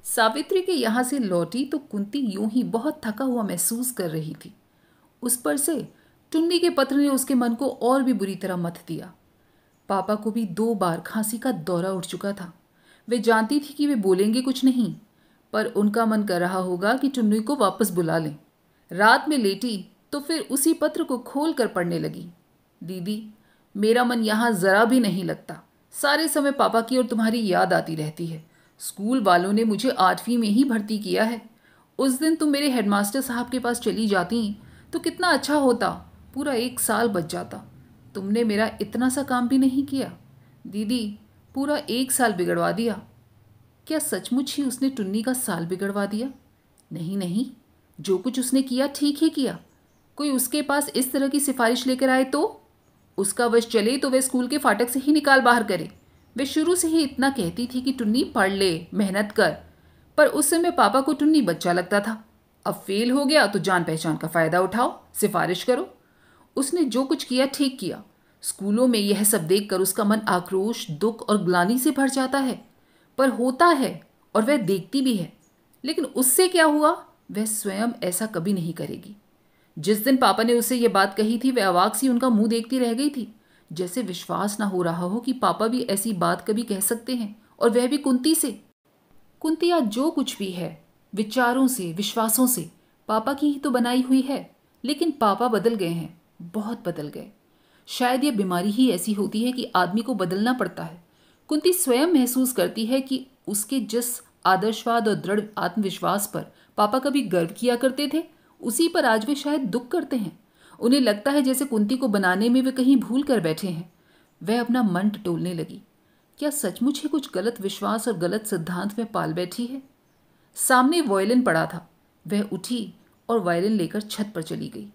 सावित्री के यहाँ से लौटी तो कुंती यूं ही बहुत थका हुआ महसूस कर रही थी। उस पर से टुन्नी के पत्र ने उसके मन को और भी बुरी तरह मथ दिया। पापा को भी 2 बार खांसी का दौरा उठ चुका था। वे जानती थी कि वे बोलेंगे कुछ नहीं, पर उनका मन कर रहा होगा कि टुन्नी को वापस बुला लें। रात में लेटी तो फिर उसी पत्र को खोल कर पढ़ने लगी। दीदी, मेरा मन यहाँ जरा भी नहीं लगता। सारे समय पापा की और तुम्हारी याद आती रहती है। स्कूल वालों ने मुझे 8वीं में ही भर्ती किया है। उस दिन तुम मेरे हेडमास्टर साहब के पास चली जाती तो कितना अच्छा होता, पूरा 1 साल बच जाता। तुमने मेरा इतना सा काम भी नहीं किया। दीदी, पूरा 1 साल बिगड़वा दिया। क्या सचमुच ही उसने टुन्नी का साल बिगड़वा दिया? नहीं नहीं, जो कुछ उसने किया ठीक ही किया। कोई उसके पास इस तरह की सिफारिश लेकर आए तो उसका वश चले तो वह स्कूल के फाटक से ही निकाल बाहर करे। वे शुरू से ही इतना कहती थी कि टुन्नी पढ़ ले, मेहनत कर, पर उस समय पापा को टुन्नी बच्चा लगता था। अब फेल हो गया तो जान पहचान का फायदा उठाओ, सिफारिश करो। उसने जो कुछ किया ठीक किया। स्कूलों में यह सब देखकर उसका मन आक्रोश, दुख और ग्लानि से भर जाता है। पर होता है और वह देखती भी है। लेकिन उससे क्या हुआ? वह स्वयं ऐसा कभी नहीं करेगी। जिस दिन पापा ने उससे यह बात कही थी, वह अवाक सी उनका मुंह देखती रह गई थी, जैसे विश्वास ना हो रहा हो कि पापा भी ऐसी बात कभी कह सकते हैं, और वह भी कुंती से। कुंती आज जो कुछ भी है, विचारों से, विश्वासों से, पापा की ही तो बनाई हुई है। लेकिन पापा बदल गए हैं, बहुत बदल गए। शायद यह बीमारी ही ऐसी होती है कि आदमी को बदलना पड़ता है। कुंती स्वयं महसूस करती है कि उसके जिस आदर्शवाद और दृढ़ आत्मविश्वास पर पापा कभी गर्व किया करते थे, उसी पर आज वे शायद दुख करते हैं। उन्हें लगता है जैसे कुंती को बनाने में वे कहीं भूल कर बैठे हैं। वह अपना मन टटोलने लगी। क्या सचमुच ही कुछ गलत विश्वास और गलत सिद्धांत वह पाल बैठी है? सामने वायलिन पड़ा था। वह उठी और वायलिन लेकर छत पर चली गई।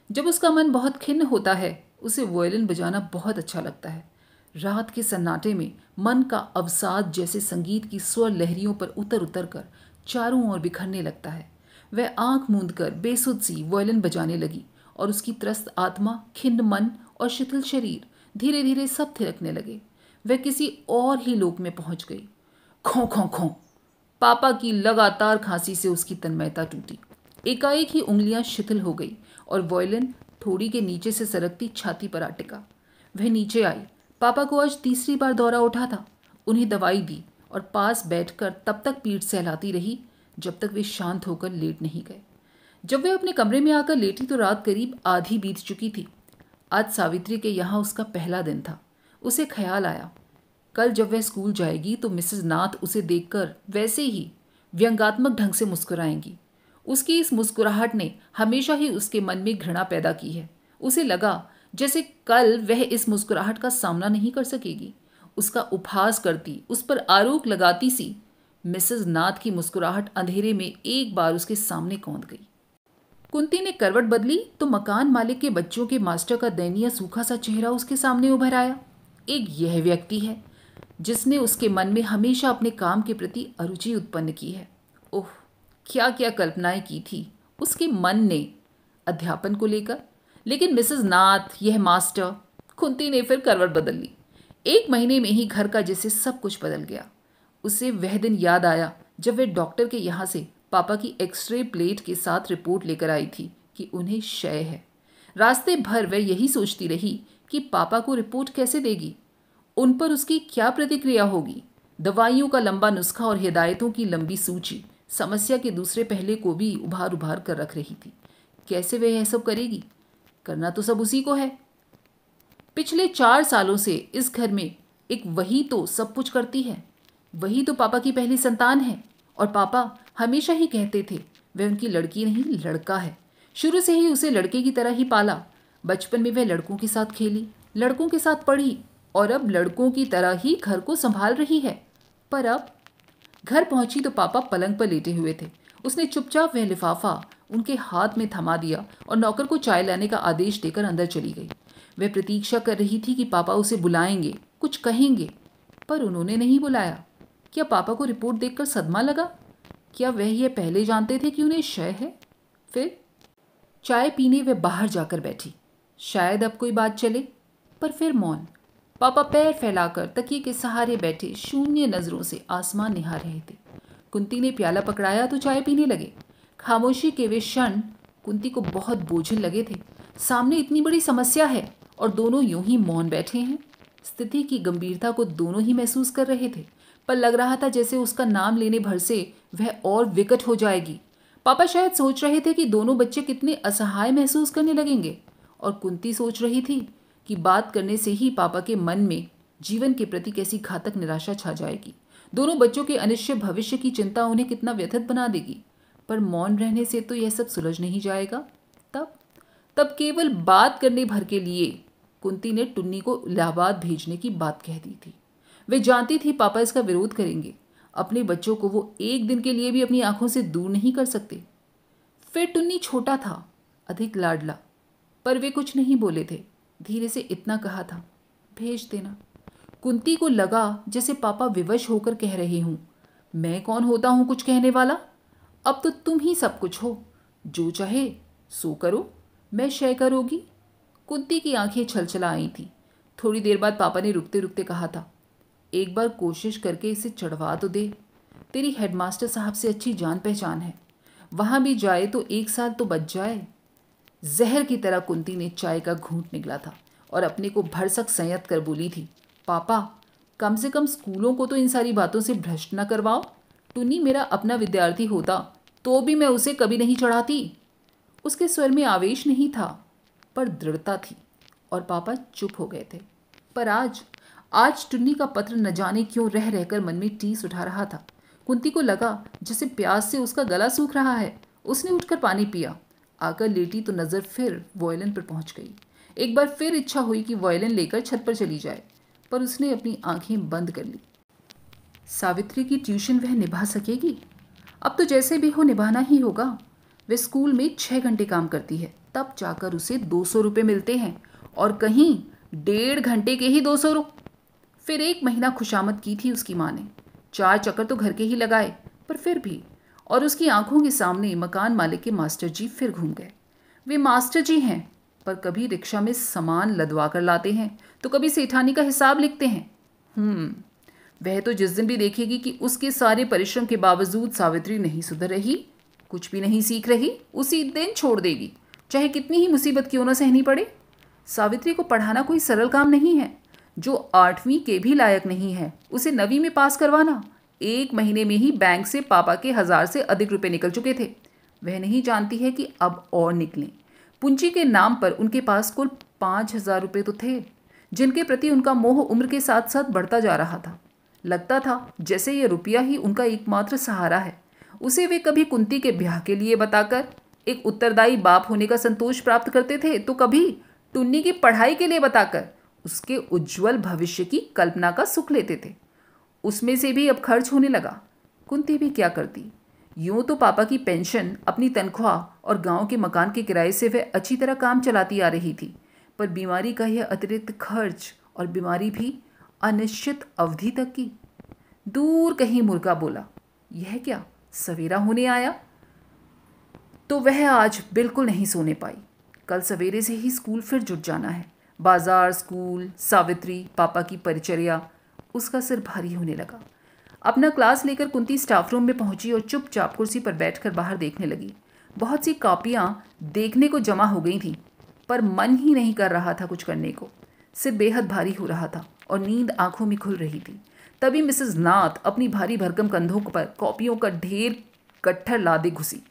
जब उसका मन बहुत खिन्न होता है, उसे वायलिन बजाना बहुत अच्छा लगता है। रात के सन्नाटे में मन का अवसाद जैसे संगीत की स्वर लहरियों पर उतर उतर कर चारों ओर बिखरने लगता है। वह आंख मूंद कर बेसुध सी वायलिन बजाने लगी और उसकी त्रस्त आत्मा, खिन्न मन और शिथिल शरीर धीरे धीरे सब थिरकने लगे। वह किसी और ही लोक में पहुंच गई। खों खों खों। पापा की लगातार खांसी से उसकी तन्मयता टूटी। एकाएक ही उंगलियां शिथिल हो गई और वॉयलिन थोड़ी के नीचे से सरकती छाती पर आ टिका। वह नीचे आई। पापा को आज तीसरी बार दौरा उठा था। उन्हें दवाई दी और पास बैठकर तब तक पीठ सहलाती रही जब तक वे शांत होकर लेट नहीं गए। जब वे अपने कमरे में आकर लेटी तो रात करीब आधी बीत चुकी थी। आज सावित्री के यहाँ उसका पहला दिन था। उसे ख्याल आया, कल जब वह स्कूल जाएगी तो मिसेस नाथ उसे देखकर वैसे ही व्यंग्यात्मक ढंग से मुस्कुराएंगी। उसकी इस मुस्कुराहट ने हमेशा ही उसके मन में घृणा पैदा की है। उसे लगा जैसे कल वह इस मुस्कुराहट का सामना नहीं कर सकेगी। उसका उपहास करती, उस पर आरोप लगाती सी मिसेस नाथ की मुस्कुराहट अंधेरे में एक बार उसके सामने कौंध गई। कुंती ने करवट बदली तो मकान मालिक के बच्चों के मास्टर का दयनीय सूखा सा चेहरा उसके सामने उभर आया। एक यह व्यक्ति है जिसने उसके मन में हमेशा अपने काम के प्रति अरुचि उत्पन्न की है। ओह, क्या क्या कल्पनाएं की थी उसके मन ने अध्यापन को लेकर। लेकिन मिसेस नाथ, यह मास्टर। कुंती ने फिर करवट बदल ली। 1 महीने में ही घर का जैसे सब कुछ बदल गया। उसे वह दिन याद आया जब वह डॉक्टर के यहाँ से पापा की एक्सरे प्लेट के साथ रिपोर्ट लेकर आई थी कि उन्हें क्षय है। रास्ते भर वह यही सोचती रही कि पापा को रिपोर्ट कैसे देगी, उन पर उसकी क्या प्रतिक्रिया होगी। दवाइयों का लंबा नुस्खा और हिदायतों की लंबी सूची समस्या के दूसरे पहले को भी उभार उभार कर रख रही थी। कैसे वह यह सब करेगी? करना तो सब उसी को है। पिछले 4 सालों से इस घर में एक वही तो सब कुछ करती है। वही तो पापा की पहली संतान है। और पापा हमेशा ही कहते थे वह उनकी लड़की नहीं, लड़का है। शुरू से ही उसे लड़के की तरह ही पाला। बचपन में वह लड़कों के साथ खेली, लड़कों के साथ पढ़ी और अब लड़कों की तरह ही घर को संभाल रही है। पर अब घर पहुंची तो पापा पलंग पर लेटे हुए थे। उसने चुपचाप वह लिफाफा उनके हाथ में थमा दिया और नौकर को चाय लाने का आदेश देकर अंदर चली गई। वह प्रतीक्षा कर रही थी कि पापा उसे बुलाएंगे, कुछ कहेंगे, पर उन्होंने नहीं बुलाया। क्या पापा को रिपोर्ट देखकर सदमा लगा? क्या वह यह पहले जानते थे कि उन्हें क्षय है? फिर चाय पीने वे बाहर जाकर बैठी। शायद अब कोई बात चले, पर फिर मौन। पापा पैर फैलाकर तकिए के सहारे बैठे शून्य नजरों से आसमान निहार रहे थे। कुंती ने प्याला पकड़ाया तो चाय पीने लगे। खामोशी के वे क्षण कुंती को बहुत बोझिल लगे थे। सामने इतनी बड़ी समस्या है और दोनों यूं ही मौन बैठे हैं। स्थिति की गंभीरता को दोनों ही महसूस कर रहे थे, पर लग रहा था जैसे उसका नाम लेने भर से वह और विकट हो जाएगी। पापा शायद सोच रहे थे कि दोनों बच्चे कितने असहाय महसूस करने लगेंगे, और कुंती सोच रही थी कि बात करने से ही पापा के मन में जीवन के प्रति कैसी घातक निराशा छा जाएगी। दोनों बच्चों के अनिश्चित भविष्य की चिंता उन्हें कितना व्यथित बना देगी। पर मौन रहने से तो यह सब सुलझ नहीं जाएगा। तब तब केवल बात करने भर के लिए कुंती ने टुन्नी को इलाहाबाद भेजने की बात कह दी थी। वे जानती थी पापा इसका विरोध करेंगे। अपने बच्चों को वो एक दिन के लिए भी अपनी आंखों से दूर नहीं कर सकते। फिर टुन्नी छोटा था, अधिक लाडला, पर वे कुछ नहीं बोले थे। धीरे से इतना कहा था, भेज देना। कुंती को लगा जैसे पापा विवश होकर कह रहे हूं, मैं कौन होता हूं कुछ कहने वाला, अब तो तुम ही सब कुछ हो, जो चाहे सो करो, मैं शय करोगी। कुंती की आंखें छलछला आई थीं। थोड़ी देर बाद पापा ने रुकते रुकते कहा था, एक बार कोशिश करके इसे चढ़वा तो दे। तेरी हेडमास्टर साहब से अच्छी जान पहचान है, वहां भी जाए तो 1 साल तो बच जाए। जहर की तरह कुंती ने चाय का घूंट निगला था और अपने को भरसक संयत कर बोली थी, पापा कम से कम स्कूलों को तो इन सारी बातों से भ्रष्ट न करवाओ। टुन्नी मेरा अपना विद्यार्थी होता तो भी मैं उसे कभी नहीं चढ़ाती। उसके स्वर में आवेश नहीं था, पर दृढ़ता थी, और पापा चुप हो गए थे। पर आज टुन्नी का पत्र न जाने क्यों रह रहकर मन में टीस उठा रहा था। कुंती को लगा जैसे प्यास से उसका गला सूख रहा है। उसने उठकर पानी पिया। आकर लेटी तो नज़र फिर वॉयलिन पर पहुंच गई। एक बार फिर इच्छा हुई कि वॉयलिन लेकर छत पर चली जाए, पर उसने अपनी आंखें बंद कर ली। सावित्री की ट्यूशन वह निभा सकेगी? अब तो जैसे भी हो निभाना ही होगा। वह स्कूल में 6 घंटे काम करती है, तब जाकर उसे 200 रुपये मिलते हैं, और कहीं 1.5 घंटे के ही 200 रुपये। फिर 1 महीना खुशामद की थी उसकी माँ ने। 4 चक्कर तो घर के ही लगाए, पर फिर भी। और उसकी आंखों के सामने मकान मालिक के मास्टर जी फिर घूम गए। वे मास्टर जी हैं, पर कभी रिक्शा में सामान लदवा कर लाते हैं तो कभी सेठानी का हिसाब लिखते हैं। वह तो जिस दिन भी देखेगी कि उसके सारे परिश्रम के बावजूद सावित्री नहीं सुधर रही, कुछ भी नहीं सीख रही, उसी दिन छोड़ देगी, चाहे कितनी ही मुसीबत क्यों न सहनी पड़े। सावित्री को पढ़ाना कोई सरल काम नहीं है। जो 8वीं के भी लायक नहीं है, उसे 9वीं में पास करवाना। 1 महीने में ही बैंक से पापा के 1000 से अधिक रुपए निकल चुके थे। वह नहीं जानती है कि अब और निकलें। पूंजी के नाम पर उनके पास कुल 5000 रुपये तो थे, जिनके प्रति उनका मोह उम्र के साथ साथ बढ़ता जा रहा था। लगता था जैसे ये रुपया ही उनका एकमात्र सहारा है। उसे वे कभी कुंती के ब्याह के लिए बताकर एक उत्तरदायी बाप होने का संतोष प्राप्त करते थे, तो कभी टुन्नी की पढ़ाई के लिए बताकर उसके उज्जवल भविष्य की कल्पना का सुख लेते थे। उसमें से भी अब खर्च होने लगा। कुंती भी क्या करती। यूं तो पापा की पेंशन, अपनी तनख्वाह और गांव के मकान के किराए से वह अच्छी तरह काम चलाती आ रही थी, पर बीमारी का यह अतिरिक्त खर्च, और बीमारी भी अनिश्चित अवधि तक की। दूर कहीं मुर्गा बोला, यह क्या सवेरा होने आया? तो वह आज बिल्कुल नहीं सोने पाई। कल सवेरे से ही स्कूल फिर जुट जाना है। बाजार, स्कूल, सावित्री, पापा की परिचर्या। उसका सिर भारी होने लगा। अपना क्लास लेकर कुंती स्टाफ रूम में पहुंची और चुपचाप कुर्सी पर बैठकर बाहर देखने लगी। बहुत सी कॉपियां देखने को जमा हो गई थीं, पर मन ही नहीं कर रहा था कुछ करने को। सिर बेहद भारी हो रहा था और नींद आंखों में खुल रही थी। तभी मिसेस नाथ अपनी भारी भरकम कंधों पर कॉपियों का ढेर गट्ठर लादे घुसी।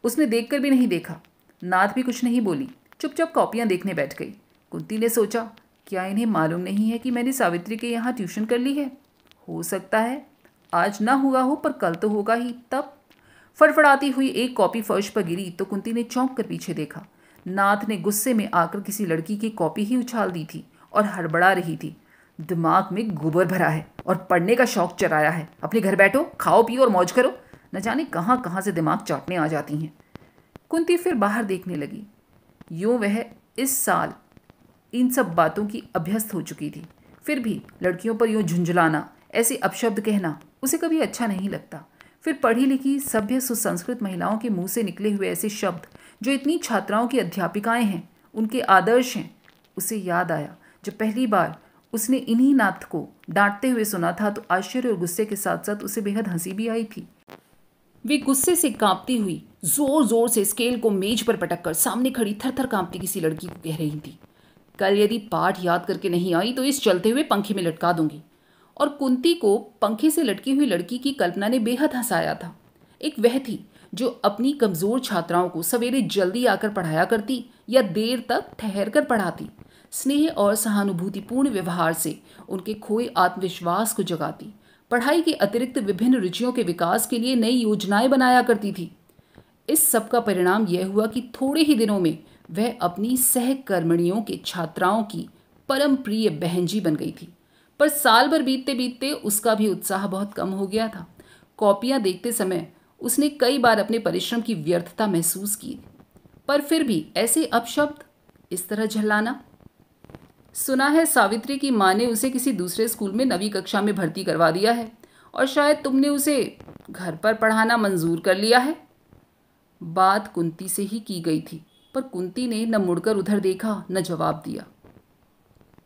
उसने देखकर भी नहीं देखा। नाथ भी कुछ नहीं बोली, चुपचाप कॉपियां देखने बैठ गई। कुंती ने सोचा, क्या इन्हें मालूम नहीं है कि मैंने सावित्री के यहाँ ट्यूशन कर ली है? हो सकता है आज ना हुआ हो, पर कल तो होगा ही। तब फड़फड़ाती हुई एक कॉपी फर्श पर गिरी तो कुंती ने चौंक कर पीछे देखा। नाथ ने गुस्से में आकर किसी लड़की की कॉपी ही उछाल दी थी और हड़बड़ा रही थी। दिमाग में गोबर भरा है और पढ़ने का शौक चराया है। अपने घर बैठो, खाओ पियो और मौज करो। न जाने कहाँ कहाँ से दिमाग चाटने आ जाती हैं। कुंती फिर बाहर देखने लगी। यूँ वह इस साल इन सब बातों की अभ्यस्त हो चुकी थी। फिर भी लड़कियों पर यूँ झुंझलाना, ऐसे अपशब्द कहना उसे कभी अच्छा नहीं लगता। फिर पढ़ी लिखी सभ्य सुसंस्कृत महिलाओं के मुंह से निकले हुए ऐसे शब्द जो इतनी छात्राओं की अध्यापिकाएं हैं, उनके आदर्श हैं। उसे याद आया जब पहली बार उसने इन्हीं नाथ को डांटते हुए सुना था, तो आश्चर्य और गुस्से के साथ साथ उसे बेहद हंसी भी आई थी। वे गुस्से से कांपती हुई जोर जोर से स्केल को मेज पर पटककर सामने खड़ी थर थर कांपती किसी लड़की को कह रही थी, कल यदि पाठ याद करके नहीं आई तो इस चलते हुए पंखे में लटका दूंगी। और कुंती को पंखे से लटकी हुई लड़की की कल्पना ने बेहद हंसाया था। एक वह थी जो अपनी कमजोर छात्राओं को सवेरे जल्दी आकर पढ़ाया करती या देर तक ठहर कर पढ़ाती, स्नेह और सहानुभूतिपूर्ण व्यवहार से उनके खोए आत्मविश्वास को जगाती, पढ़ाई के अतिरिक्त विभिन्न रुचियों के विकास के लिए नई योजनाएं बनाया करती थी। इस सब का परिणाम यह हुआ कि थोड़े ही दिनों में वह अपनी सहकर्मणियों के छात्राओं की परम प्रिय बहनजी बन गई थी। पर साल भर बीतते बीतते उसका भी उत्साह बहुत कम हो गया था। कॉपियां देखते समय उसने कई बार अपने परिश्रम की व्यर्थता महसूस की, पर फिर भी ऐसे अपशब्द, इस तरह झल्लाना। सुना है सावित्री की माँ ने उसे किसी दूसरे स्कूल में 9वीं कक्षा में भर्ती करवा दिया है और शायद तुमने उसे घर पर पढ़ाना मंजूर कर लिया है। बात कुंती से ही की गई थी, पर कुंती ने न मुड़कर उधर देखा न जवाब दिया।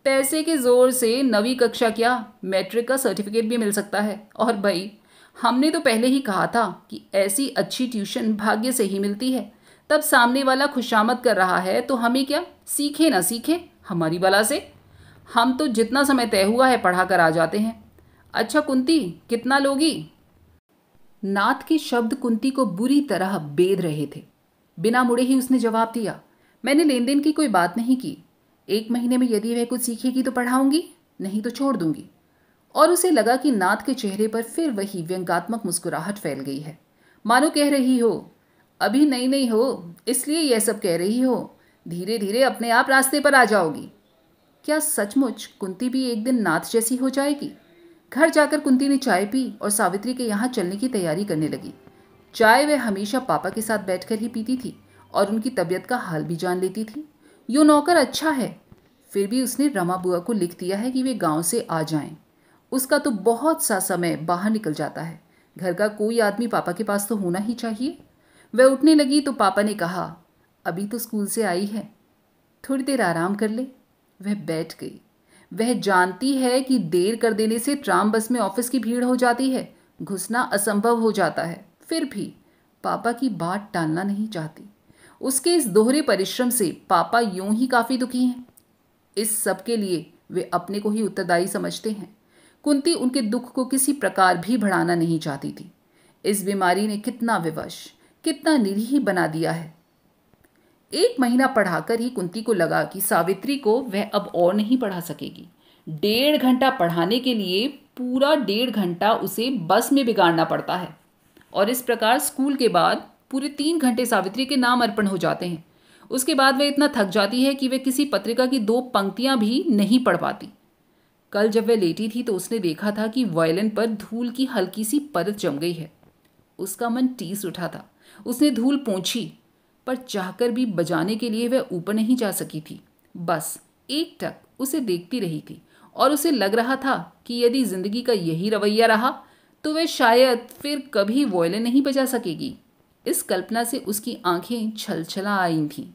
पैसे के जोर से 9वीं कक्षा क्या, मैट्रिक का सर्टिफिकेट भी मिल सकता है। और भाई, हमने तो पहले ही कहा था कि ऐसी अच्छी ट्यूशन भाग्य से ही मिलती है। तब सामने वाला खुशामद कर रहा है तो हमें क्या, सीखे ना सीखे, हमारी बला से। हम तो जितना समय तय हुआ है पढ़ा कर आ जाते हैं। अच्छा कुंती, कितना लोगी? नाथ के शब्द कुंती को बुरी तरह बेध रहे थे। बिना मुड़े ही उसने जवाब दिया, मैंने लेन देन की कोई बात नहीं की। 1 महीने में यदि वह कुछ सीखेगी तो पढ़ाऊंगी, नहीं तो छोड़ दूंगी। और उसे लगा कि नाथ के चेहरे पर फिर वही व्यंग्यात्मक मुस्कुराहट फैल गई है, मानो कह रही हो, अभी नई नई हो इसलिए यह सब कह रही हो, धीरे धीरे अपने आप रास्ते पर आ जाओगी। क्या सचमुच कुंती भी एक दिन नाथ जैसी हो जाएगी? घर जाकर कुंती ने चाय पी और सावित्री के यहाँ चलने की तैयारी करने लगी। चाय वह हमेशा पापा के साथ बैठकर ही पीती थी और उनकी तबीयत का हाल भी जान लेती थी। यो नौकर अच्छा है, फिर भी उसने रमा बुआ को लिख दिया है कि वे गांव से आ जाएं। उसका तो बहुत सा समय बाहर निकल जाता है। घर का कोई आदमी पापा के पास तो होना ही चाहिए। वह उठने लगी तो पापा ने कहा, अभी तो स्कूल से आई है, थोड़ी देर आराम कर ले। वह बैठ गई। वह जानती है कि देर कर देने से ट्राम बस में ऑफिस की भीड़ हो जाती है, घुसना असंभव हो जाता है। फिर भी पापा की बात टालना नहीं चाहती। उसके इस दोहरे परिश्रम से पापा यूं ही काफ़ी दुखी हैं। इस सब के लिए वे अपने को ही उत्तरदायी समझते हैं। कुंती उनके दुख को किसी प्रकार भी बढ़ाना नहीं चाहती थी। इस बीमारी ने कितना विवश, कितना निरीह बना दिया है। 1 महीना पढ़ाकर ही कुंती को लगा कि सावित्री को वह अब और नहीं पढ़ा सकेगी। 1.5 घंटा पढ़ाने के लिए पूरा 1.5 घंटा उसे बस में बिगाड़ना पड़ता है और इस प्रकार स्कूल के बाद पूरे 3 घंटे सावित्री के नाम अर्पण हो जाते हैं। उसके बाद वह इतना थक जाती है कि वह किसी पत्रिका की 2 पंक्तियां भी नहीं पढ़ पाती। कल जब वह लेटी थी तो उसने देखा था कि वायलिन पर धूल की हल्की सी परत जम गई है। उसका मन टीस उठा था। उसने धूल पोंछी, पर चाहकर भी बजाने के लिए वह ऊपर नहीं जा सकी थी। बस एकटक उसे देखती रही थी और उसे लग रहा था कि यदि जिंदगी का यही रवैया रहा तो वह शायद फिर कभी वायलिन नहीं बजा सकेगी। इस कल्पना से उसकी आंखें छलछला आई थीं।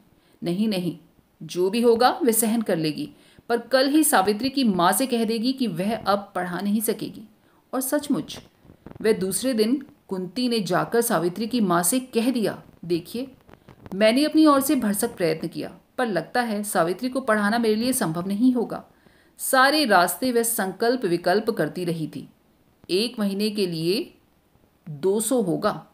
नहीं नहीं, जो भी होगा वह सहन कर लेगी, पर कल ही सावित्री की माँ से कह देगी कि वह अब पढ़ा नहीं सकेगी। और सचमुच वह दूसरे दिन कुंती ने जाकर सावित्री की माँ से कह दिया, देखिए, मैंने अपनी ओर से भरसक प्रयत्न किया, पर लगता है सावित्री को पढ़ाना मेरे लिए संभव नहीं होगा। सारे रास्ते वह संकल्प विकल्प करती रही थी। 1 महीने के लिए 200 होगा।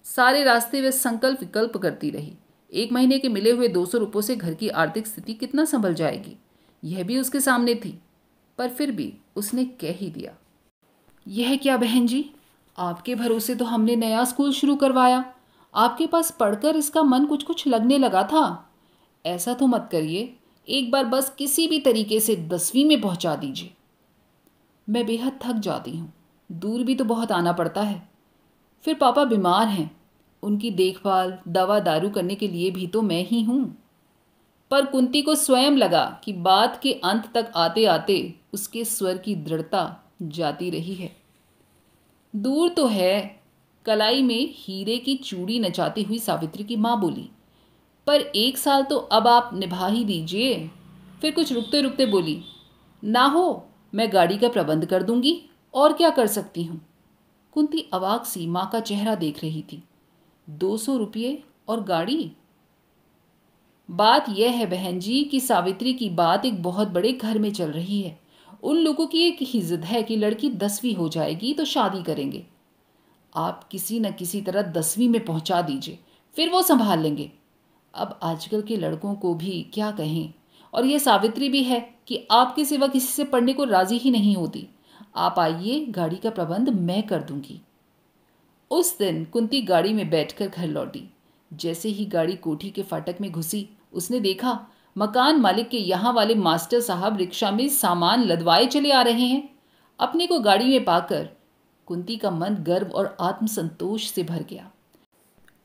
सारे रास्ते वह संकल्प विकल्प करती रही। 1 महीने के मिले हुए 200 रुपयों से घर की आर्थिक स्थिति कितना संभल जाएगी, यह भी उसके सामने थी। पर फिर भी उसने कह ही दिया, यह क्या बहन जी, आपके भरोसे तो हमने नया स्कूल शुरू करवाया। आपके पास पढ़कर इसका मन कुछ कुछ लगने लगा था। ऐसा तो मत करिए, एक बार बस किसी भी तरीके से 10वीं में पहुंचा दीजिए। मैं बेहद थक जाती हूँ, दूर भी तो बहुत आना पड़ता है। फिर पापा बीमार हैं, उनकी देखभाल दवा दारू करने के लिए भी तो मैं ही हूँ। पर कुंती को स्वयं लगा कि बात के अंत तक आते आते उसके स्वर की दृढ़ता जाती रही है। दूर तो है, कलाई में हीरे की चूड़ी नचाती हुई सावित्री की माँ बोली, पर 1 साल तो अब आप निभा ही दीजिए। फिर कुछ रुकते रुकते बोली, ना हो मैं गाड़ी का प्रबंध कर दूंगी, और क्या कर सकती हूँ। कुंती अवाक सी माँ का चेहरा देख रही थी। 200 रुपये और गाड़ी? बात यह है बहन जी कि सावित्री की बात एक बहुत बड़े घर में चल रही है। उन लोगों की एक ही जिद है कि लड़की 10वीं हो जाएगी तो शादी करेंगे। आप किसी न किसी तरह 10वीं में पहुंचा दीजिए, फिर वो संभाल लेंगे। अब आजकल के लड़कों को भी क्या कहें। और यह सावित्री भी है कि आपके सिवा किसी से पढ़ने को राजी ही नहीं होती। आप आइए, गाड़ी का प्रबंध मैं कर दूंगी। उस दिन कुंती गाड़ी में बैठकर घर लौटी। जैसे ही गाड़ी कोठी के फाटक में घुसी, उसने देखा मकान मालिक के यहाँ वाले मास्टर साहब रिक्शा में सामान लदवाए चले आ रहे हैं। अपने को गाड़ी में पाकर कुंती का मन गर्व और आत्मसंतोष से भर गया।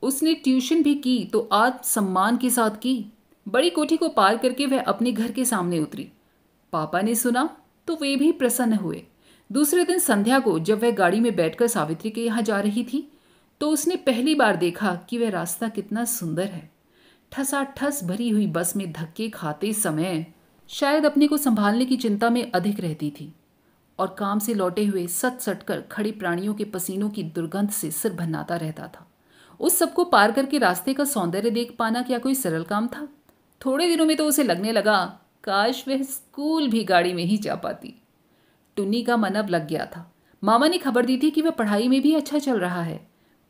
उसने ट्यूशन भी की तो आत्मसम्मान के साथ की। बड़ी कोठी को पार करके वह अपने घर के सामने उतरी। पापा ने सुना तो वे भी प्रसन्न हुए। दूसरे दिन संध्या को जब वह गाड़ी में बैठकर सावित्री के यहाँ जा रही थी तो उसने पहली बार देखा कि वह रास्ता कितना सुंदर है। ठसाठस भरी हुई बस में धक्के खाते समय शायद अपने को संभालने की चिंता में अधिक रहती थी और काम से लौटे हुए सट सट कर खड़े प्राणियों के पसीनों की दुर्गंध से सिर भन्नाता रहता था। उस सबको पार करके रास्ते का सौंदर्य देख पाना क्या कोई सरल काम था? थोड़े दिनों में तो उसे लगने लगा काश वह स्कूल भी गाड़ी में ही जा पाती। टुन्नी का मन अब लग गया था। मामा ने खबर दी थी कि वह पढ़ाई में भी अच्छा चल रहा है।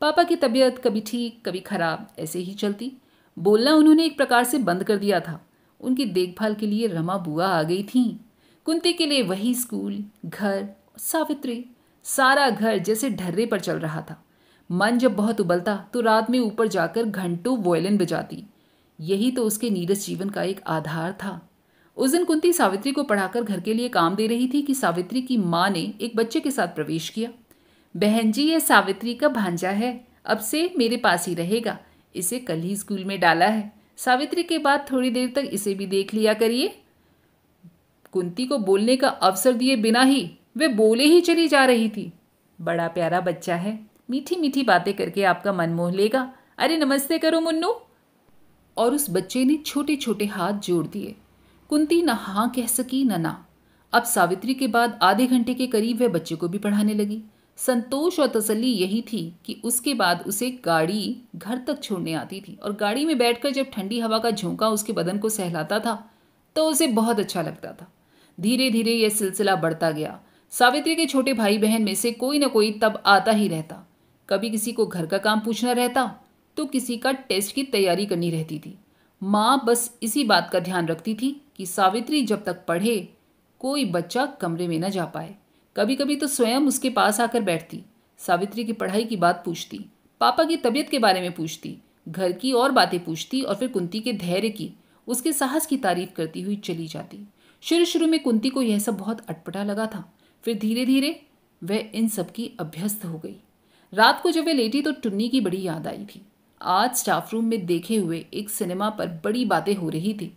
पापा की तबीयत कभी ठीक कभी खराब ऐसे ही चलती। बोलना उन्होंने एक प्रकार से बंद कर दिया था। उनकी देखभाल के लिए रमा बुआ आ गई थीं। कुंती के लिए वही स्कूल, घर, सावित्री, सारा घर जैसे ढर्रे पर चल रहा था। मन जब बहुत उबलता तो रात में ऊपर जाकर घंटों वॉयलिन बजाती। यही तो उसके नीरस जीवन का एक आधार था। उस दिन कुंती सावित्री को पढ़ाकर घर के लिए काम दे रही थी कि सावित्री की माँ ने एक बच्चे के साथ प्रवेश किया। बहन जी, ये सावित्री का भांजा है, अब से मेरे पास ही रहेगा। इसे कल ही स्कूल में डाला है। सावित्री के बाद थोड़ी देर तक इसे भी देख लिया करिए। कुंती को बोलने का अवसर दिए बिना ही वे बोले ही चली जा रही थी। बड़ा प्यारा बच्चा है, मीठी मीठी बातें करके आपका मन मोह लेगा। अरे नमस्ते करो मुन्नू। और उस बच्चे ने छोटे छोटे हाथ जोड़ दिए। कुंती न हाँ कह सकी न ना। अब सावित्री के बाद आधे घंटे के करीब वह बच्चे को भी पढ़ाने लगी। संतोष और तसल्ली यही थी कि उसके बाद उसे गाड़ी घर तक छोड़ने आती थी और गाड़ी में बैठकर जब ठंडी हवा का झोंका उसके बदन को सहलाता था तो उसे बहुत अच्छा लगता था। धीरे धीरे यह सिलसिला बढ़ता गया। सावित्री के छोटे भाई बहन में से कोई न कोई तब आता ही रहता। कभी किसी को घर का काम पूछना रहता तो किसी का टेस्ट की तैयारी करनी रहती थी। माँ बस इसी बात का ध्यान रखती थी कि सावित्री जब तक पढ़े कोई बच्चा कमरे में न जा पाए। कभी कभी तो स्वयं उसके पास आकर बैठती, सावित्री की पढ़ाई की बात पूछती, पापा की तबीयत के बारे में पूछती, घर की और बातें पूछती और फिर कुंती के धैर्य की, उसके साहस की तारीफ करती हुई चली जाती। शुरू शुरू में कुंती को यह सब बहुत अटपटा लगा था, फिर धीरे धीरे वह इन सब की अभ्यस्त हो गई। रात को जब वह लेटी तो टुन्नी की बड़ी याद आई थी। आज स्टाफ रूम में देखे हुए एक सिनेमा पर बड़ी बातें हो रही थी।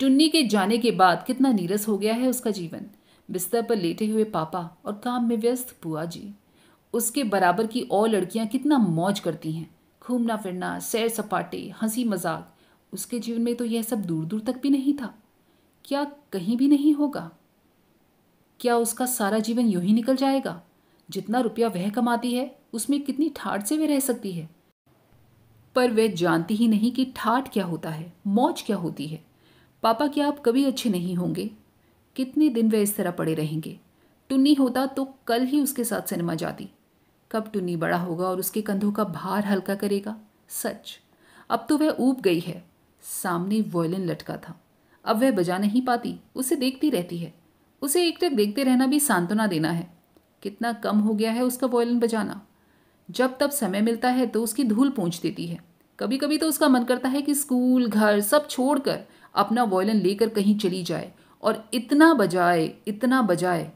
टुन्नी के जाने के बाद कितना नीरस हो गया है उसका जीवन। बिस्तर पर लेटे हुए पापा और काम में व्यस्त बुआ जी। उसके बराबर की और लड़कियां कितना मौज करती हैं, घूमना फिरना, सैर सपाटे, हंसी मजाक। उसके जीवन में तो यह सब दूर दूर तक भी नहीं था। क्या कहीं भी नहीं होगा? क्या उसका सारा जीवन यूं ही निकल जाएगा? जितना रुपया वह कमाती है उसमें कितनी ठाठ से वह रह सकती है। पर वह जानती ही नहीं कि ठाठ क्या होता है, मौज क्या होती है। पापा क्या आप कभी अच्छे नहीं होंगे? कितने दिन वे इस तरह पड़े रहेंगे? टुन्नी होता तो कल ही उसके साथ सिनेमा जाती। कब टुन्नी बड़ा होगा और उसके कंधों का भार हल्का करेगा? सच, अब तो वह ऊब गई है। सामने वॉयलिन लटका था, अब वह बजा नहीं पाती, उसे देखती रहती है। उसे एकटक देखते रहना भी सांत्वना देना है। कितना कम हो गया है उसका वॉयलिन बजाना। जब तब समय मिलता है तो उसकी धूल पोंछ देती है। कभी कभी तो उसका मन करता है कि स्कूल घर सब छोड़कर अपना वॉयलिन लेकर कहीं चली जाए और इतना बजाए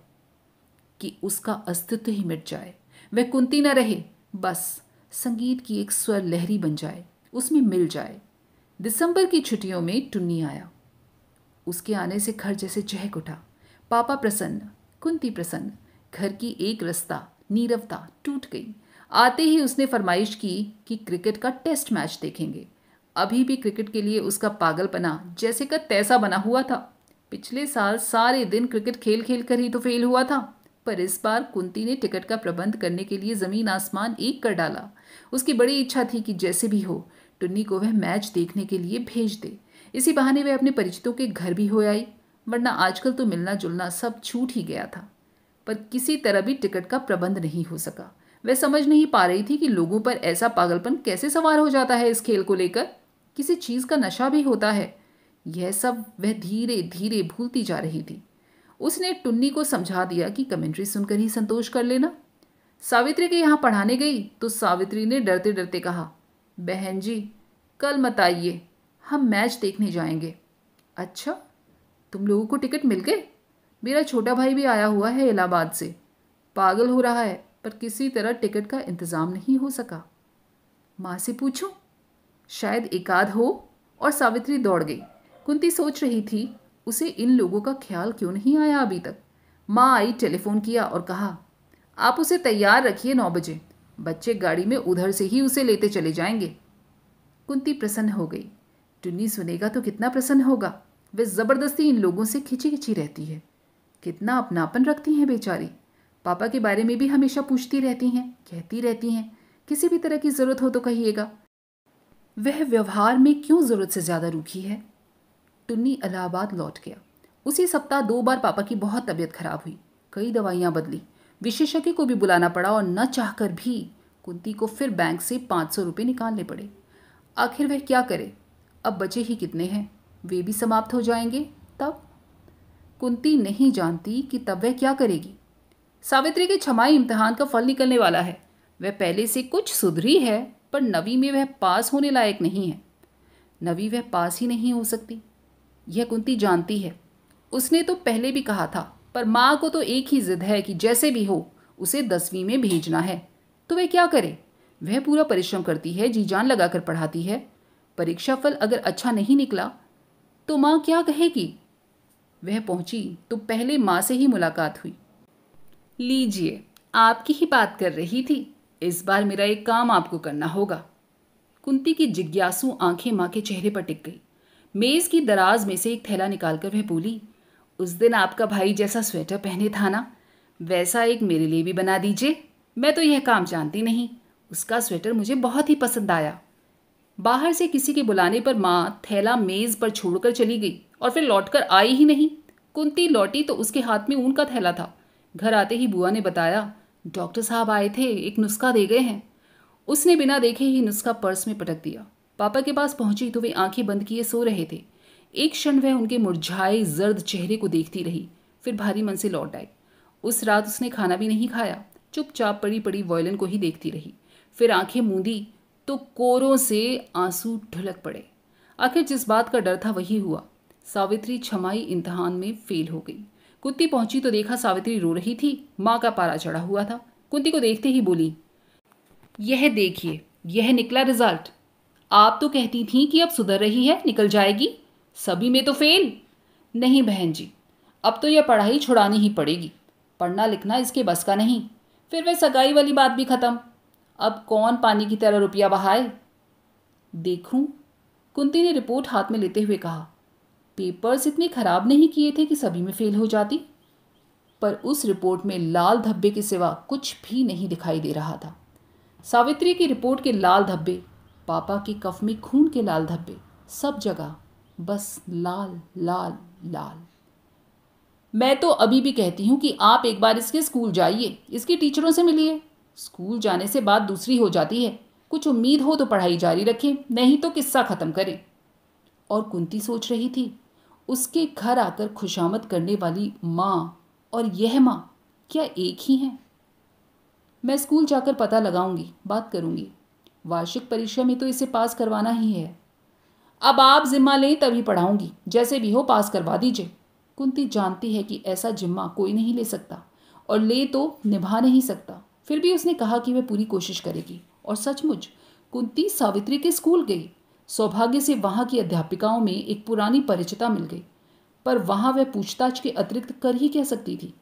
कि उसका अस्तित्व ही मिट जाए। वह कुंती न रहे, बस संगीत की एक स्वर लहरी बन जाए, उसमें मिल जाए। दिसंबर की छुट्टियों में टुन्नी आया। उसके आने से घर जैसे चहक उठा। पापा प्रसन्न, कुंती प्रसन्न। घर की एक रस्ता नीरवता टूट गई। आते ही उसने फरमाइश की कि क्रिकेट का टेस्ट मैच देखेंगे। अभी भी क्रिकेट के लिए उसका पागलपना जैसे का तैसा बना हुआ था। पिछले साल सारे दिन क्रिकेट खेल खेल कर ही तो फेल हुआ था, पर इस बार कुंती ने टिकट का प्रबंध करने के लिए जमीन आसमान एक कर डाला। उसकी बड़ी इच्छा थी कि जैसे भी हो टुन्नी को वह मैच देखने के लिए भेज दे। इसी बहाने वह अपने परिचितों के घर भी हो आई, वरना आजकल तो मिलना जुलना सब छूट ही गया था। पर किसी तरह भी टिकट का प्रबंध नहीं हो सका। वह समझ नहीं पा रही थी कि लोगों पर ऐसा पागलपन कैसे सवार हो जाता है। इस खेल को लेकर किसी चीज का नशा भी होता है। यह सब वह धीरे धीरे भूलती जा रही थी। उसने टुन्नी को समझा दिया कि कमेंट्री सुनकर ही संतोष कर लेना। सावित्री के यहाँ पढ़ाने गई तो सावित्री ने डरते डरते कहा, बहन जी कल मत आइए, हम मैच देखने जाएंगे। अच्छा, तुम लोगों को टिकट मिल गए? मेरा छोटा भाई भी आया हुआ है इलाहाबाद से, पागल हो रहा है, पर किसी तरह टिकट का इंतज़ाम नहीं हो सका। माँ से पूछूं, शायद एकाध हो। और सावित्री दौड़ गई। कुंती सोच रही थी उसे इन लोगों का ख्याल क्यों नहीं आया अभी तक। माँ आई, टेलीफोन किया और कहा, आप उसे तैयार रखिए 9 बजे, बच्चे गाड़ी में उधर से ही उसे लेते चले जाएंगे। कुंती प्रसन्न हो गई। टुन्नी सुनेगा तो कितना प्रसन्न होगा। वे जबरदस्ती इन लोगों से खिंची खिंची रहती है, कितना अपनापन रखती हैं बेचारी। पापा के बारे में भी हमेशा पूछती रहती हैं, कहती रहती हैं, किसी भी तरह की जरूरत हो तो कहिएगा। वह व्यवहार में क्यों जरूरत से ज्यादा रूखी है। टुन्नी इलाहाबाद लौट गया। उसी सप्ताह 2 बार पापा की बहुत तबीयत खराब हुई। कई दवाइयां बदली, विशेषज्ञ को भी बुलाना पड़ा और न चाहकर भी कुंती को फिर बैंक से 500 रुपये निकालने पड़े। आखिर वह क्या करे, अब बचे ही कितने हैं, वे भी समाप्त हो जाएंगे। तब कुंती नहीं जानती कि तब वह क्या करेगी। सावित्री के छमाही इम्तिहान का फल निकलने वाला है। वह पहले से कुछ सुधरी है, पर नवी में वह पास होने लायक नहीं है। नवी वह पास ही नहीं हो सकती, यह कुंती जानती है। उसने तो पहले भी कहा था, पर माँ को तो एक ही जिद है कि जैसे भी हो उसे 10वीं में भेजना है। तो वह क्या करे। वह पूरा परिश्रम करती है, जी जान लगाकर पढ़ाती है। परीक्षा फल अगर अच्छा नहीं निकला तो माँ क्या कहेगी। वह पहुंची तो पहले माँ से ही मुलाकात हुई। लीजिए, आपकी ही बात कर रही थी, इस बार मेरा एक काम आपको करना होगा। कुंती की जिज्ञासु आंखें माँ के चेहरे पर टिक गई। मेज की दराज में से एक थैला निकालकर वह बोली, उस दिन आपका भाई जैसा स्वेटर पहने था ना, वैसा एक मेरे लिए भी बना दीजिए। मैं तो यह काम जानती नहीं, उसका स्वेटर मुझे बहुत ही पसंद आया। बाहर से किसी के बुलाने पर माँ थैला मेज पर छोड़कर चली गई और फिर लौटकर आई ही नहीं। कुंती लौटी तो उसके हाथ में ऊन का थैला था। घर आते ही बुआ ने बताया, डॉक्टर साहब आए थे, एक नुस्खा दे गए हैं। उसने बिना देखे ही नुस्खा पर्स में पटक दिया। पापा के पास पहुंची तो वे आंखें बंद किए सो रहे थे। एक क्षण वह उनके मुरझाए जर्द चेहरे को देखती रही, फिर भारी मन से लौट आई। उस रात उसने खाना भी नहीं खाया, चुपचाप पड़ी पड़ी वॉयलिन को ही देखती रही। फिर आंखें मूंदी तो कोरों से आंसू ढुलक पड़े। आखिर जिस बात का डर था वही हुआ। सावित्री छमाही इम्तिहान में फेल हो गई। कुंती पहुंची तो देखा सावित्री रो रही थी। माँ का पारा चढ़ा हुआ था। कुंती को देखते ही बोली, यह देखिए, यह निकला रिजल्ट। आप तो कहती थीं कि अब सुधर रही है, निकल जाएगी, सभी में तो फेल। नहीं बहन जी, अब तो यह पढ़ाई छुड़ानी ही पड़ेगी। पढ़ना लिखना इसके बस का नहीं। फिर वह सगाई वाली बात भी खत्म। अब कौन पानी की तरह रुपया बहाए। देखूं, कुंती ने रिपोर्ट हाथ में लेते हुए कहा, पेपर्स इतने खराब नहीं किए थे कि सभी में फेल हो जाती। पर उस रिपोर्ट में लाल धब्बे के सिवा कुछ भी नहीं दिखाई दे रहा था। सावित्री की रिपोर्ट के लाल धब्बे, पापा के कफ में खून के लाल धब्बे, सब जगह बस लाल लाल लाल। मैं तो अभी भी कहती हूँ कि आप एक बार इसके स्कूल जाइए, इसकी टीचरों से मिलिए। स्कूल जाने से बात दूसरी हो जाती है। कुछ उम्मीद हो तो पढ़ाई जारी रखें, नहीं तो किस्सा खत्म करें। और कुंती सोच रही थी, उसके घर आकर खुशामद करने वाली माँ और यह माँ क्या एक ही हैं। मैं स्कूल जाकर पता लगाऊंगी, बात करूंगी। वार्षिक परीक्षा में तो इसे पास करवाना ही है। अब आप जिम्मा लें तभी पढ़ाऊंगी, जैसे भी हो पास करवा दीजिए। कुंती जानती है कि ऐसा जिम्मा कोई नहीं ले सकता, और ले तो निभा नहीं सकता। फिर भी उसने कहा कि वह पूरी कोशिश करेगी। और सचमुच कुंती सावित्री के स्कूल गई। सौभाग्य से वहाँ की अध्यापिकाओं में एक पुरानी परिचिता मिल गई, पर वहाँ वह पूछताछ के अतिरिक्त कर ही कह सकती थी।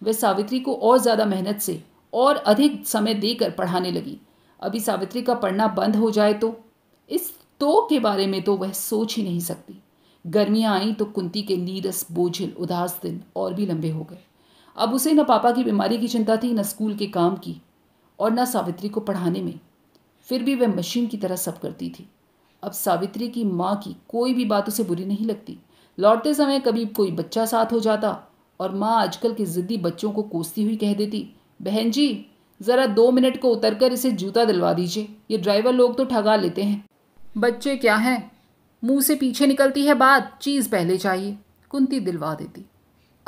वह सावित्री को और ज़्यादा मेहनत से और अधिक समय देकर पढ़ाने लगी। अभी सावित्री का पढ़ना बंद हो जाए तो, इस तो के बारे में तो वह सोच ही नहीं सकती। गर्मियाँ आईं तो कुंती के नीरस, बोझिल, उदास दिन और भी लंबे हो गए। अब उसे न पापा की बीमारी की चिंता थी, न स्कूल के काम की, और न सावित्री को पढ़ाने में। फिर भी वह मशीन की तरह सब करती थी। अब सावित्री की माँ की कोई भी बात उसे बुरी नहीं लगती। लौटते समय कभी कोई बच्चा साथ हो जाता और माँ आजकल के ज़िद्दी बच्चों को कोसती हुई कह देती, बहन जी ज़रा 2 मिनट को उतरकर इसे जूता दिलवा दीजिए, ये ड्राइवर लोग तो ठगा लेते हैं। बच्चे क्या हैं, मुंह से पीछे निकलती है बात, चीज़ पहले चाहिए। कुंती दिलवा देती।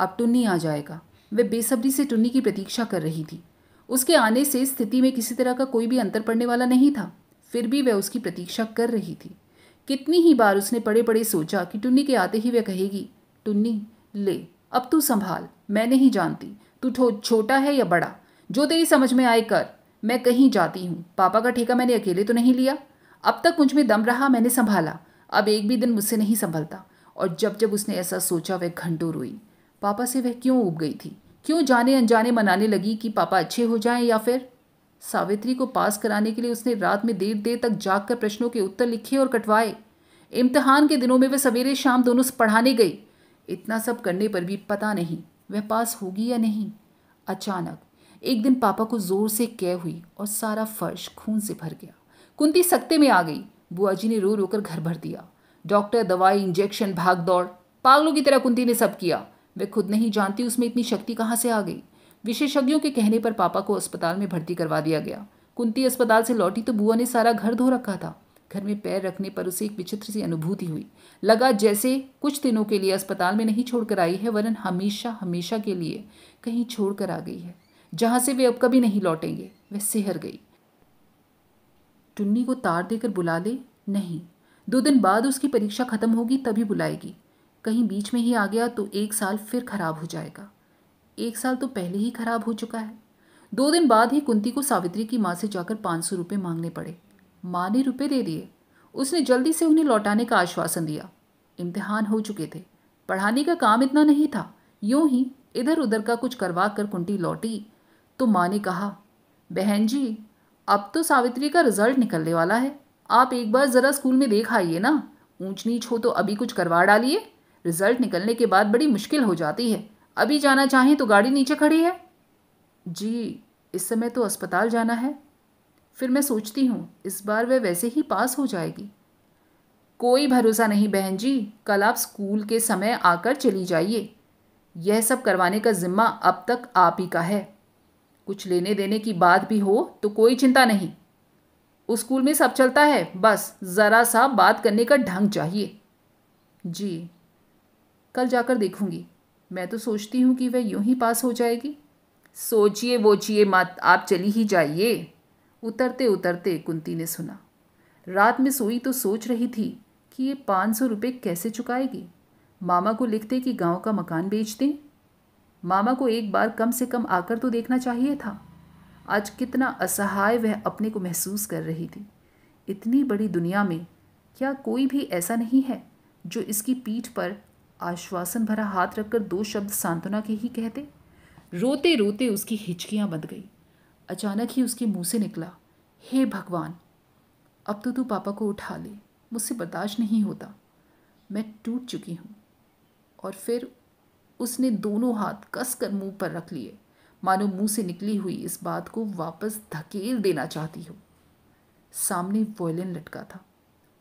अब टुन्नी आ जाएगा। वह बेसब्री से टुन्नी की प्रतीक्षा कर रही थी। उसके आने से स्थिति में किसी तरह का कोई भी अंतर पड़ने वाला नहीं था, फिर भी वह उसकी प्रतीक्षा कर रही थी। कितनी ही बार उसने पड़े पड़े सोचा कि टुन्नी के आते ही वह कहेगी, टुन्नी ले अब तू संभाल, मैं नहीं जानती तू छोटा है या बड़ा, जो तेरी समझ में आए कर, मैं कहीं जाती हूँ। पापा का ठेका मैंने अकेले तो नहीं लिया, अब तक मुझ में दम रहा, मैंने संभाला, अब एक भी दिन मुझसे नहीं संभलता। और जब जब उसने ऐसा सोचा वह घंटों रोई। पापा से वह क्यों उब गई थी, क्यों जाने अनजाने मनाने लगी कि पापा अच्छे हो जाएं, या फिर सावित्री को पास कराने के लिए उसने रात में देर देर तक जागकर प्रश्नों के उत्तर लिखे और कटवाए। इम्तिहान के दिनों में वह सवेरे शाम दोनों पढ़ाने गई। इतना सब करने पर भी पता नहीं वह पास होगी या नहीं। अचानक एक दिन पापा को जोर से कै हुई और सारा फर्श खून से भर गया। कुंती सख्ते में आ गई। बुआ जी ने रो रोकर घर भर दिया। डॉक्टर, दवाई, इंजेक्शन, भाग दौड़, पागलों की तरह कुंती ने सब किया। वह खुद नहीं जानती उसमें इतनी शक्ति कहाँ से आ गई। विशेषज्ञों के कहने पर पापा को अस्पताल में भर्ती करवा दिया गया। कुंती अस्पताल से लौटी तो बुआ ने सारा घर धो रखा था। घर में पैर रखने पर उसे एक विचित्र सी अनुभूति हुई। लगा जैसे कुछ दिनों के लिए अस्पताल में नहीं छोड़कर आई है, वरन हमेशा हमेशा के लिए कहीं छोड़कर आ गई है, जहां से वे अब कभी नहीं लौटेंगे। वह सिहर गई। टुन्नी को तार देकर बुला ले, नहीं, 2 दिन बाद उसकी परीक्षा खत्म होगी तभी बुलाएगी। कहीं बीच में ही आ गया तो 1 साल फिर खराब हो जाएगा। 1 साल तो पहले ही खराब हो चुका है। 2 दिन बाद ही कुंती को सावित्री की माँ से जाकर 500 रुपये मांगने पड़े। माँ ने रुपये दे दिए। उसने जल्दी से उन्हें लौटाने का आश्वासन दिया। इम्तिहान हो चुके थे, पढ़ाने का काम इतना नहीं था। यूं ही इधर उधर का कुछ करवा कर कुंती लौटी तो माँ ने कहा, बहन जी अब तो सावित्री का रिजल्ट निकलने वाला है, आप एक बार ज़रा स्कूल में देख आइए ना। ऊंच नीच हो तो अभी कुछ करवा डालिए, रिजल्ट निकलने के बाद बड़ी मुश्किल हो जाती है। अभी जाना चाहें तो गाड़ी नीचे खड़ी है। जी इस समय तो अस्पताल जाना है, फिर मैं सोचती हूँ इस बार वह वैसे ही पास हो जाएगी। कोई भरोसा नहीं बहन जी, कल आप स्कूल के समय आकर चली जाइए। यह सब करवाने का जिम्मा अब तक आप ही का है। कुछ लेने देने की बात भी हो तो कोई चिंता नहीं, उस स्कूल में सब चलता है, बस ज़रा सा बात करने का ढंग चाहिए। जी कल जाकर देखूंगी। मैं तो सोचती हूँ कि वह यूं ही पास हो जाएगी। सोचिए वोचिए मत, आप चली ही जाइए। उतरते उतरते कुंती ने सुना। रात में सोई तो सोच रही थी कि ये 500 रुपये कैसे चुकाएगी। मामा को लिखते कि गांव का मकान बेच दें। मामा को एक बार कम से कम आकर तो देखना चाहिए था। आज कितना असहाय वह अपने को महसूस कर रही थी। इतनी बड़ी दुनिया में क्या कोई भी ऐसा नहीं है जो इसकी पीठ पर आश्वासन भरा हाथ रखकर 2 शब्द सांत्वना के ही कहते। रोते रोते उसकी हिचकियां बंध गई। अचानक ही उसके मुंह से निकला, हे भगवान अब तो तू पापा को उठा ले, मुझसे बर्दाश्त नहीं होता, मैं टूट चुकी हूँ। और फिर उसने दोनों हाथ कस कर मुंह पर रख लिए, मानो मुंह से निकली हुई इस बात को वापस धकेल देना चाहती हो। सामने वॉयलिन लटका था,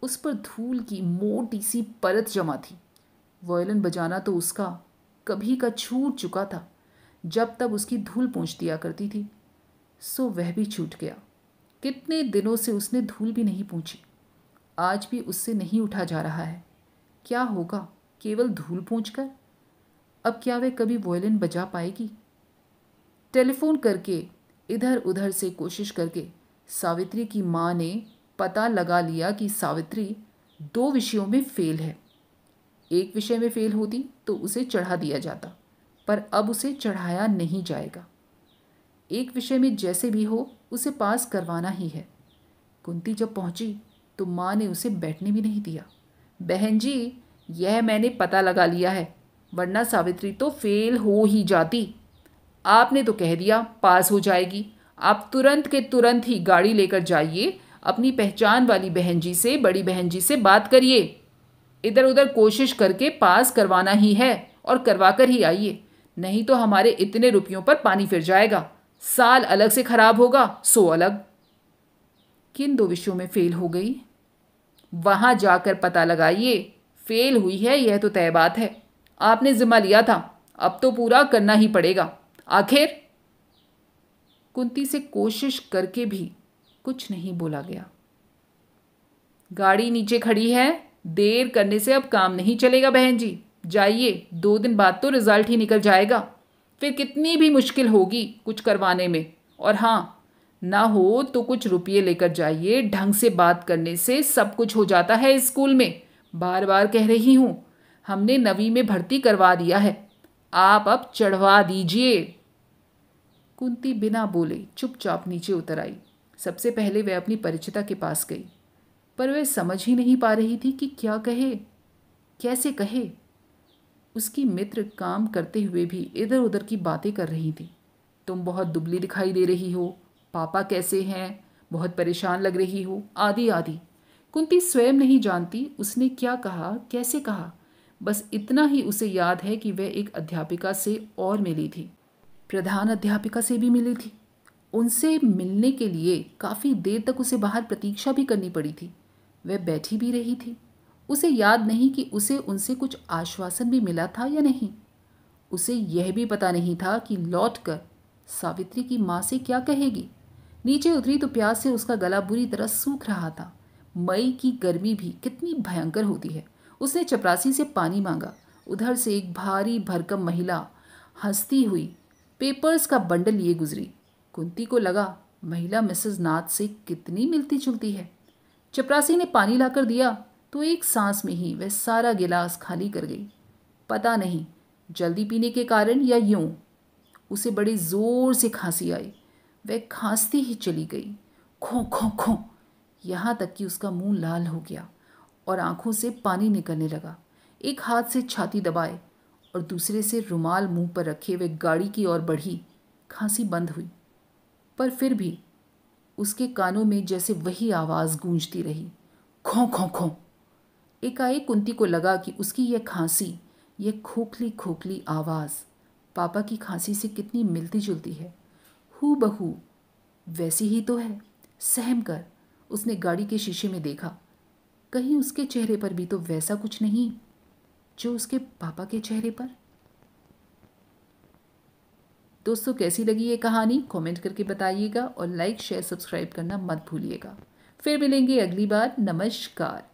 उस पर धूल की मोटी सी परत जमा थी। वॉयलिन बजाना तो उसका कभी का छूट चुका था, जब तब उसकी धूल पोंछ दिया करती थी। सो वह भी छूट गया। कितने दिनों से उसने धूल भी नहीं पोंछी, आज भी उससे नहीं उठा जा रहा है। क्या होगा केवल धूल पोंछकर? अब क्या वह कभी वॉयलिन बजा पाएगी? टेलीफोन करके इधर उधर से कोशिश करके सावित्री की माँ ने पता लगा लिया कि सावित्री 2 विषयों में फेल है। एक विषय में फेल होती तो उसे चढ़ा दिया जाता, पर अब उसे चढ़ाया नहीं जाएगा। एक विषय में जैसे भी हो उसे पास करवाना ही है। कुंती जब पहुंची तो माँ ने उसे बैठने भी नहीं दिया। बहन जी यह मैंने पता लगा लिया है, वरना सावित्री तो फेल हो ही जाती। आपने तो कह दिया पास हो जाएगी, आप तुरंत के तुरंत ही गाड़ी लेकर जाइए, अपनी पहचान वाली बहन जी से, बड़ी बहन जी से बात करिए। इधर उधर कोशिश करके पास करवाना ही है और करवा कर ही आइए, नहीं तो हमारे इतने रुपयों पर पानी फिर जाएगा। साल अलग से खराब होगा, सो अलग। किन 2 विषयों में फेल हो गई? वहां जाकर पता लगाइए। फेल हुई है यह तो तय बात है। आपने जिम्मा लिया था, अब तो पूरा करना ही पड़ेगा। आखिर कुंती से कोशिश करके भी कुछ नहीं बोला गया। गाड़ी नीचे खड़ी है, देर करने से अब काम नहीं चलेगा बहन जी। जाइए, 2 दिन बाद तो रिजल्ट ही निकल जाएगा। फिर कितनी भी मुश्किल होगी कुछ करवाने में। और हाँ, ना हो तो कुछ रुपये लेकर जाइए। ढंग से बात करने से सब कुछ हो जाता है इस स्कूल में। बार बार कह रही हूँ, हमने 9वीं में भर्ती करवा दिया है, आप अब चढ़वा दीजिए। कुंती बिना बोले चुपचाप नीचे उतर आई। सबसे पहले वह अपनी परिचिता के पास गई, पर वह समझ ही नहीं पा रही थी कि क्या कहे, कैसे कहे। उसकी मित्र काम करते हुए भी इधर उधर की बातें कर रही थी। तुम बहुत दुबली दिखाई दे रही हो, पापा कैसे हैं, बहुत परेशान लग रही हो, आदि आदि। कुंती स्वयं नहीं जानती उसने क्या कहा, कैसे कहा। बस इतना ही उसे याद है कि वह एक अध्यापिका से और मिली थी, प्रधान अध्यापिका से भी मिली थी। उनसे मिलने के लिए काफ़ी देर तक उसे बाहर प्रतीक्षा भी करनी पड़ी थी। वह बैठी भी रही थी। उसे याद नहीं कि उसे उनसे कुछ आश्वासन भी मिला था या नहीं। उसे यह भी पता नहीं था कि लौटकर सावित्री की माँ से क्या कहेगी। नीचे उतरी तो प्यास से उसका गला बुरी तरह सूख रहा था। मई की गर्मी भी कितनी भयंकर होती है। उसने चपरासी से पानी मांगा। उधर से एक भारी भरकम महिला हंसती हुई पेपर्स का बंडल लिए गुजरी। कुंती को लगा महिला मिसेस नाथ से कितनी मिलती जुलती है। चपरासी ने पानी लाकर दिया तो एक सांस में ही वह सारा गिलास खाली कर गई। पता नहीं जल्दी पीने के कारण या यूं, उसे बड़ी जोर से खांसी आई। वह खांसती ही चली गई, खो खो खो, यहाँ तक कि उसका मुंह लाल हो गया और आंखों से पानी निकलने लगा। एक हाथ से छाती दबाए और दूसरे से रुमाल मुंह पर रखे वह गाड़ी की ओर बढ़ी। खांसी बंद हुई, पर फिर भी उसके कानों में जैसे वही आवाज़ गूंजती रही, खो खो खो। एकाएक कुंती को लगा कि उसकी यह खांसी, यह खोखली खोखली आवाज़ पापा की खांसी से कितनी मिलती जुलती है। हू बहू वैसी ही तो है। सहम कर उसने गाड़ी के शीशे में देखा। कहीं उसके चेहरे पर भी तो वैसा कुछ नहीं जो उसके पापा के चेहरे पर। दोस्तों, कैसी लगी ये कहानी कमेंट करके बताइएगा और लाइक शेयर सब्सक्राइब करना मत भूलिएगा। फिर मिलेंगे अगली बार। नमस्कार।